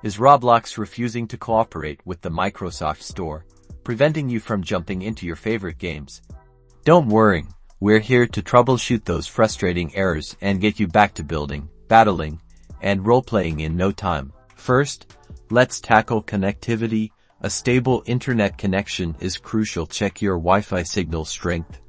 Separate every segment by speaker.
Speaker 1: Is Roblox refusing to cooperate with the Microsoft Store, preventing you from jumping into your favorite games? Don't worry, we're here to troubleshoot those frustrating errors and get you back to building, battling, and role-playing in no time. First, let's tackle connectivity. A stable internet connection is crucial. Check your Wi-Fi signal strength,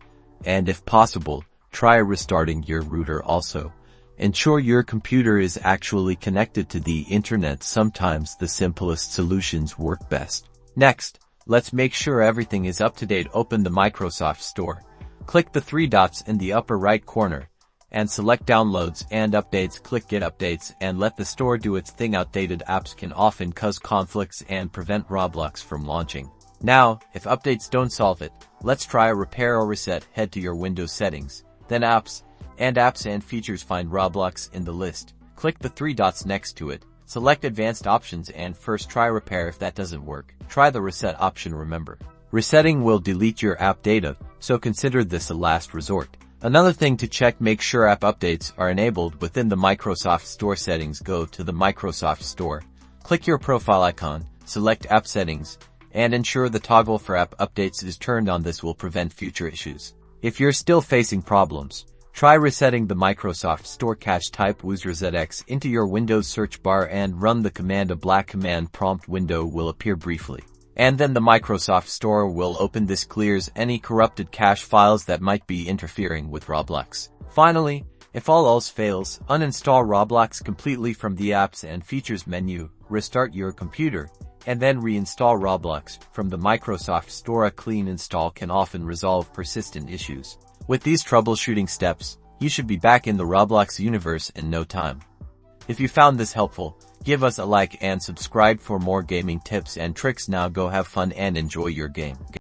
Speaker 1: and if possible, try restarting your router also. Ensure your computer is actually connected to the internet. Sometimes the simplest solutions work best. Next, let's make sure everything is up to date. Open the Microsoft Store. Click the three dots in the upper right corner and select Downloads and Updates. Click Get Updates and let the store do its thing. Outdated apps can often cause conflicts and prevent Roblox from launching. Now, if updates don't solve it, let's try a repair or reset. Head to your Windows settings, then Apps and Features. Find Roblox in the list. Click the three dots next to it. Select Advanced Options and first try repair. If that doesn't work, try the reset option. Remember, resetting will delete your app data, so consider this a last resort. Another thing to check, make sure app updates are enabled within the Microsoft Store settings. Go to the Microsoft Store. Click your profile icon, select App Settings, and ensure the toggle for app updates is turned on. This will prevent future issues. If you're still facing problems, try resetting the Microsoft Store. Cache type WZX into your Windows search bar and run the command. A black command prompt window will appear briefly, and then the Microsoft Store will open. This clears any corrupted cache files that might be interfering with Roblox. Finally, if all else fails, uninstall Roblox completely from the Apps and Features menu, restart your computer, and then reinstall Roblox from the Microsoft Store. A clean install can often resolve persistent issues. With these troubleshooting steps, you should be back in the Roblox universe in no time. If you found this helpful, give us a like and subscribe for more gaming tips and tricks. Now go have fun and enjoy your game.